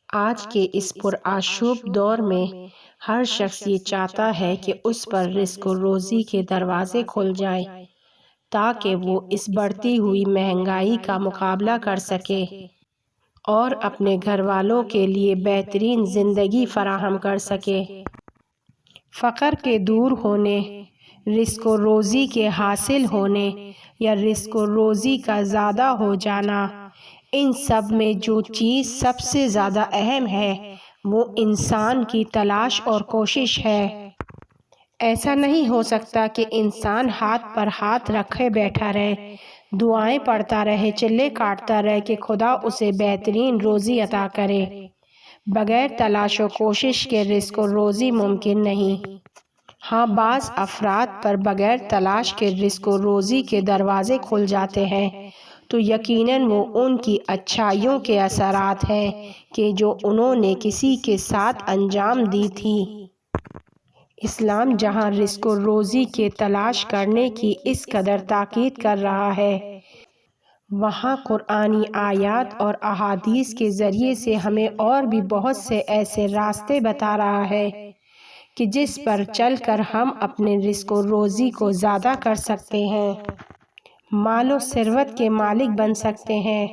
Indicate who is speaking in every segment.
Speaker 1: آج کے اس پرآشوب دور میں ہر شخص یہ چاہتا ہے کہ اس پر رزق و روزی کے دروازے کھل جائیں تاکہ وہ اس بڑھتی ہوئی مہنگائی کا مقابلہ کر سکے اور اپنے گھر والوں کے لیے بہترین زندگی فراہم کر سکے۔ فقر کے دور ہونے، رزق و روزی کے حاصل ہونے یا رزق و روزی کا زیادہ ہو جانا، ان سب میں جو چیز سب سے زیادہ اہم ہے وہ انسان کی تلاش اور کوشش ہے۔ ایسا نہیں ہو سکتا کہ انسان ہاتھ پر ہاتھ رکھے بیٹھا رہے، دعائیں پڑھتا رہے، چلے کاٹتا رہے کہ خدا اسے بہترین روزی عطا کرے۔ بغیر تلاش و کوشش کے رزق و روزی ممکن نہیں۔ ہاں، بعض افراد پر بغیر تلاش کے رزق و روزی کے دروازے کھل جاتے ہیں تو یقیناً وہ ان کی اچھائیوں کے اثرات ہیں کہ جو انہوں نے کسی کے ساتھ انجام دی تھی۔ اسلام جہاں رزق و روزی کے تلاش کرنے کی اس قدر تاکید کر رہا ہے، وہاں قرآنی آیات اور احادیث کے ذریعے سے ہمیں اور بھی بہت سے ایسے راستے بتا رہا ہے کہ جس پر چل کر ہم اپنے رزق و روزی کو زیادہ کر سکتے ہیں، مال و ثروت کے مالک بن سکتے ہیں۔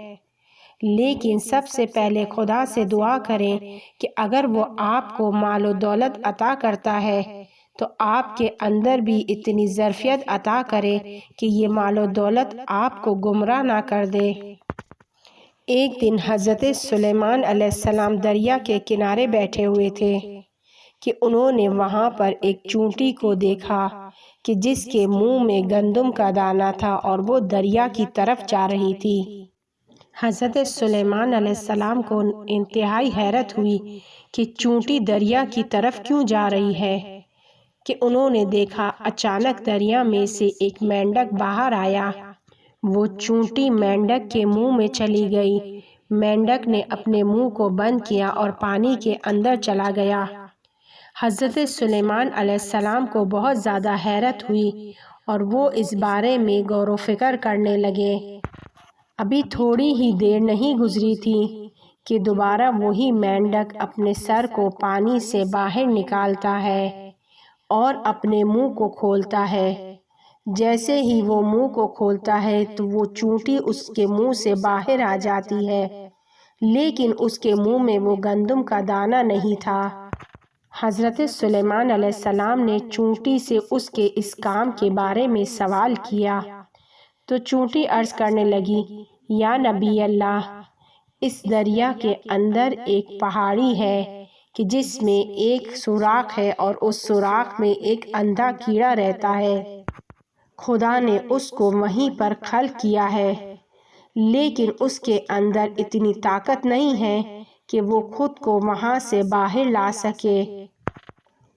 Speaker 1: لیکن سب سے پہلے خدا سے دعا کریں کہ اگر وہ آپ کو مال و دولت عطا کرتا ہے تو آپ کے اندر بھی اتنی ظرفیت عطا کرے کہ یہ مال و دولت آپ کو گمراہ نہ کر دے۔ ایک دن حضرت سلیمان علیہ السلام دریا کے کنارے بیٹھے ہوئے تھے کہ انہوں نے وہاں پر ایک چونٹی کو دیکھا کہ جس کے منہ میں گندم کا دانہ تھا اور وہ دریا کی طرف جا رہی تھی۔ حضرت سلیمان علیہ السلام کو انتہائی حیرت ہوئی کہ چونٹی دریا کی طرف کیوں جا رہی ہے کہ انہوں نے دیکھا اچانک دریا میں سے ایک مینڈک باہر آیا۔ وہ چونٹی مینڈک کے منہ میں چلی گئی۔ مینڈک نے اپنے منہ کو بند کیا اور پانی کے اندر چلا گیا۔ حضرت سلیمان علیہ السلام کو بہت زیادہ حیرت ہوئی اور وہ اس بارے میں غور و فکر کرنے لگے۔ ابھی تھوڑی ہی دیر نہیں گزری تھی کہ دوبارہ وہی مینڈک اپنے سر کو پانی سے باہر نکالتا ہے اور اپنے منہ کو کھولتا ہے۔ جیسے ہی وہ منہ کو کھولتا ہے تو وہ چونٹی اس کے منہ سے باہر آ جاتی ہے، لیکن اس کے منہ میں وہ گندم کا دانہ نہیں تھا۔ حضرت سلیمان علیہ السلام نے چونٹی سے اس کے اس کام کے بارے میں سوال کیا تو چونٹی عرض کرنے لگی، یا نبی اللہ، اس دریا کے اندر ایک پہاڑی ہے کہ جس میں ایک سوراخ ہے اور اس سوراخ میں ایک اندھا کیڑا رہتا ہے۔ خدا نے اس کو وہیں پر خلق کیا ہے، لیکن اس کے اندر اتنی طاقت نہیں ہے کہ وہ خود کو وہاں سے باہر لا سکے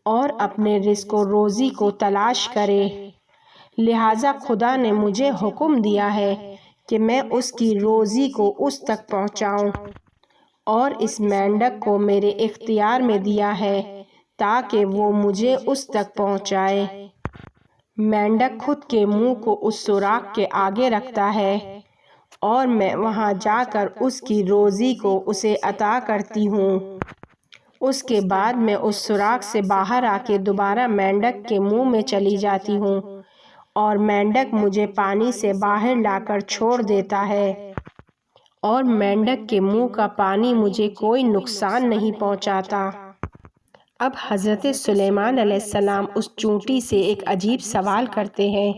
Speaker 1: اور اپنے رزق و روزی کو تلاش کرے۔ لہٰذا خدا نے مجھے حکم دیا ہے کہ میں اس کی روزی کو اس تک پہنچاؤں اور اس مینڈک کو میرے اختیار میں دیا ہے تاکہ وہ مجھے اس تک پہنچائے۔ مینڈک خود کے منہ کو اس سوراخ کے آگے رکھتا ہے اور میں وہاں جا کر اس کی روزی کو اسے عطا کرتی ہوں۔ اس کے بعد میں اس سوراخ سے باہر آ کے دوبارہ مینڈک کے منہ میں چلی جاتی ہوں اور مینڈک مجھے پانی سے باہر لا کر چھوڑ دیتا ہے اور مینڈک کے منہ کا پانی مجھے کوئی نقصان نہیں پہنچاتا۔ اب حضرت سلیمان علیہ السلام اس چونٹی سے ایک عجیب سوال کرتے ہیں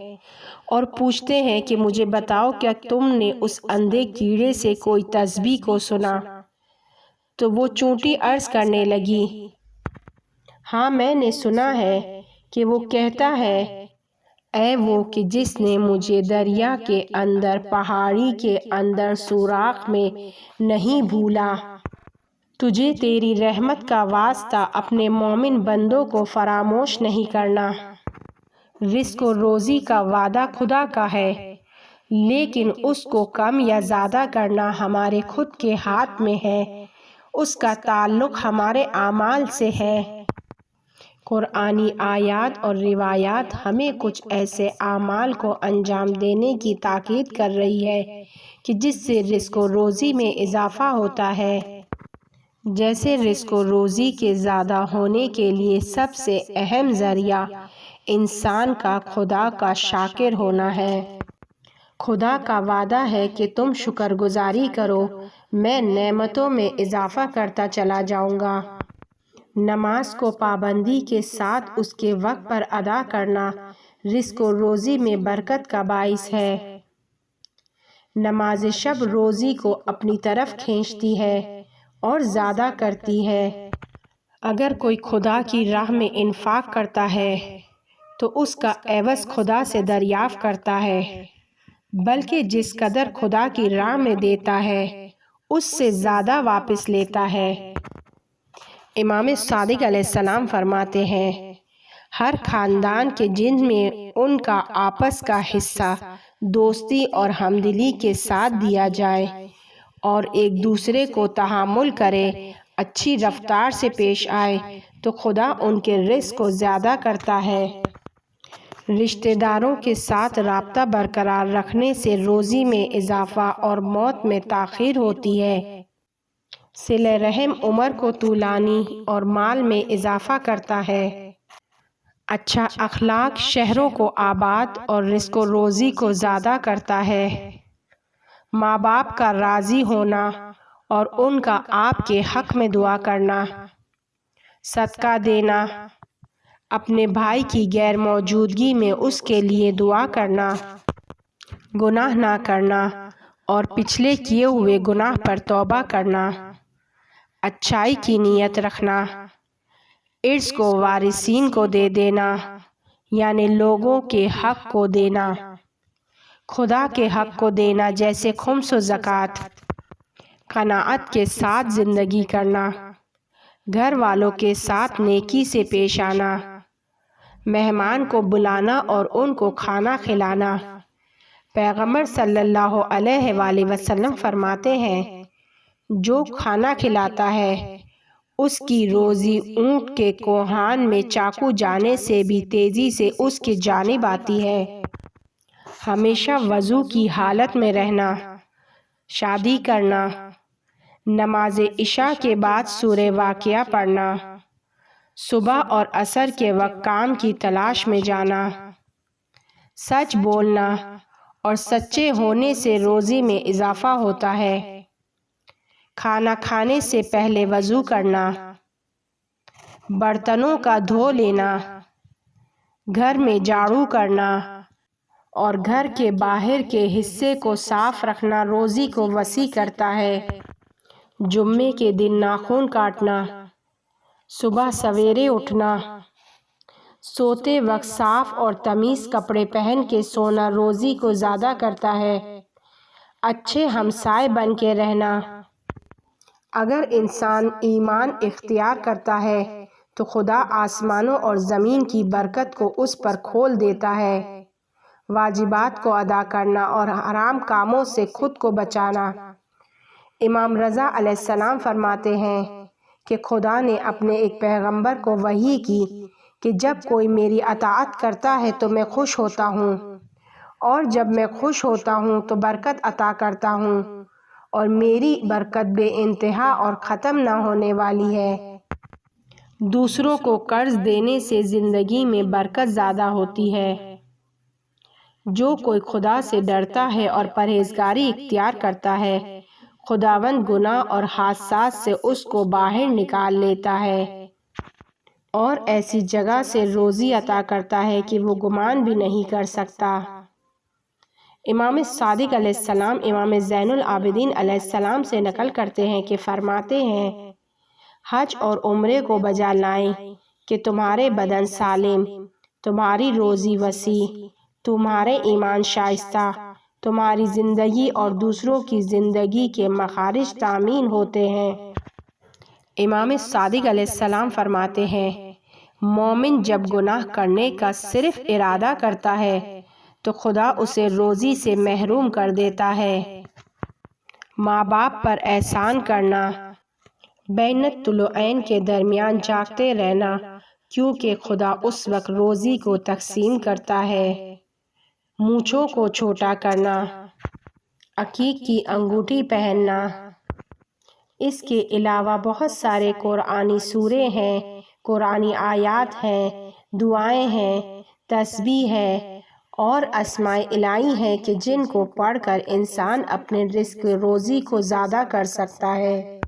Speaker 1: اور پوچھتے ہیں کہ مجھے بتاؤ، کیا تم نے اس اندھے کیڑے سے کوئی تسبیح کو سنا؟ تو وہ چونٹی عرض کرنے لگی، ہاں میں نے سنا ہے کہ وہ کہتا ہے، اے وہ کہ جس نے مجھے دریا کے اندر پہاڑی کے اندر سوراخ میں نہیں بھولا، تجھے تیری رحمت کا واسطہ اپنے مومن بندوں کو فراموش نہیں کرنا۔ رزق و روزی کا وعدہ خدا کا ہے، لیکن اس کو کم یا زیادہ کرنا ہمارے خود کے ہاتھ میں ہے۔ اس کا تعلق ہمارے اعمال سے ہے۔ قرآنی آیات اور روایات ہمیں کچھ ایسے اعمال کو انجام دینے کی تاکید کر رہی ہے کہ جس سے رزق و روزی میں اضافہ ہوتا ہے۔ جیسے رزق و روزی کے زیادہ ہونے کے لیے سب سے اہم ذریعہ انسان کا خدا کا شاکر ہونا ہے۔ خدا کا وعدہ ہے کہ تم شکر گزاری کرو، میں نعمتوں میں اضافہ کرتا چلا جاؤں گا۔ نماز کو پابندی کے ساتھ اس کے وقت پر ادا کرنا رزق و روزی میں برکت کا باعث ہے۔ نماز شب روزی کو اپنی طرف کھینچتی ہے اور زیادہ کرتی ہے۔ اگر کوئی خدا کی راہ میں انفاق کرتا ہے تو اس کا عوض خدا سے دریافت کرتا ہے، بلکہ جس قدر خدا کی راہ میں دیتا ہے اس سے زیادہ واپس لیتا ہے۔ امام صادق علیہ السلام فرماتے ہیں، ہر خاندان کے جن میں ان کا آپس کا حصہ دوستی اور ہمدلی کے ساتھ دیا جائے اور ایک دوسرے کو تحمل کرے، اچھی رفتار سے پیش آئے، تو خدا ان کے رزق کو زیادہ کرتا ہے۔ رشتہ داروں کے ساتھ رابطہ برقرار رکھنے سے روزی میں اضافہ اور موت میں تاخیر ہوتی ہے۔ صلہ رحم عمر کو طولانی اور مال میں اضافہ کرتا ہے۔ اچھا اخلاق شہروں کو آباد اور رزق و روزی کو زیادہ کرتا ہے۔ ماں باپ کا راضی ہونا اور ان کا آپ کے حق میں دعا کرنا، صدقہ دینا، اپنے بھائی کی غیر موجودگی میں اس کے لیے دعا کرنا، گناہ نہ کرنا اور پچھلے کیے ہوئے گناہ پر توبہ کرنا، اچھائی کی نیت رکھنا، ارث کو وارثین کو دے دینا یعنی لوگوں کے حق کو دینا، خدا کے حق کو دینا جیسے خمس و زکوٰۃ، قناعت کے ساتھ زندگی کرنا، گھر والوں کے ساتھ نیکی سے پیش آنا، مہمان کو بلانا اور ان کو کھانا کھلانا۔ پیغمبر صلی اللہ علیہ وآلہ وسلم فرماتے ہیں، جو کھانا کھلاتا ہے اس کی روزی اونٹ کے کوہان میں چاقو جانے سے بھی تیزی سے اس کی جانب آتی ہے۔ ہمیشہ وضو کی حالت میں رہنا، شادی کرنا، نماز عشاء کے بعد سورہ واقعہ پڑھنا، صبح اور عصر کے وقت کام کی تلاش میں جانا، سچ بولنا اور سچے ہونے سے روزی میں اضافہ ہوتا ہے۔ کھانا کھانے سے پہلے وضو کرنا، برتنوں کا دھو لینا، گھر میں جھاڑو کرنا اور گھر کے باہر کے حصے کو صاف رکھنا روزی کو وسیع کرتا ہے۔ جمعے کے دن ناخن کاٹنا، صبح سویرے اٹھنا، سوتے وقت صاف اور تمیز کپڑے پہن کے سونا روزی کو زیادہ کرتا ہے۔ اچھے ہمسائے بن کے رہنا، اگر انسان ایمان اختیار کرتا ہے تو خدا آسمانوں اور زمین کی برکت کو اس پر کھول دیتا ہے۔ واجبات کو ادا کرنا اور حرام کاموں سے خود کو بچانا۔ امام رضا علیہ السلام فرماتے ہیں کہ خدا نے اپنے ایک پیغمبر کو وحی کی کہ جب کوئی میری اطاعت کرتا ہے تو میں خوش ہوتا ہوں، اور جب میں خوش ہوتا ہوں تو برکت عطا کرتا ہوں، اور میری برکت بے انتہا اور ختم نہ ہونے والی ہے۔ دوسروں کو قرض دینے سے زندگی میں برکت زیادہ ہوتی ہے۔ جو کوئی خدا سے ڈرتا ہے اور پرہیزگاری اختیار کرتا ہے، خداوند گناہ اور حادثات سے اس کو باہر نکال لیتا ہے اور ایسی جگہ سے روزی عطا کرتا ہے کہ وہ گمان بھی نہیں کر سکتا۔ امام صادق علیہ السلام امام زین العابدین علیہ السلام سے نقل کرتے ہیں کہ فرماتے ہیں، حج اور عمرے کو بجا لائیں کہ تمہارے بدن سالم، تمہاری روزی وسیع، تمہارے ایمان شائستہ، تمہاری زندگی اور دوسروں کی زندگی کے مخارج تامین ہوتے ہیں۔ امام صادق علیہ السلام فرماتے ہیں، مومن جب گناہ کرنے کا صرف ارادہ کرتا ہے تو خدا اسے روزی سے محروم کر دیتا ہے۔ ماں باپ پر احسان کرنا، بین الطلوعین کے درمیان جاگتے رہنا کیونکہ خدا اس وقت روزی کو تقسیم کرتا ہے۔ مونچھوں کو چھوٹا کرنا، عقیق کی انگوٹھی پہننا، اس کے علاوہ بہت سارے قرآنی سورے ہیں، قرآنی آیات ہیں، دعائیں ہیں، تسبیح ہے اور اسماء الہی ہیں کہ جن کو پڑھ کر انسان اپنے رزق روزی کو زیادہ کر سکتا ہے۔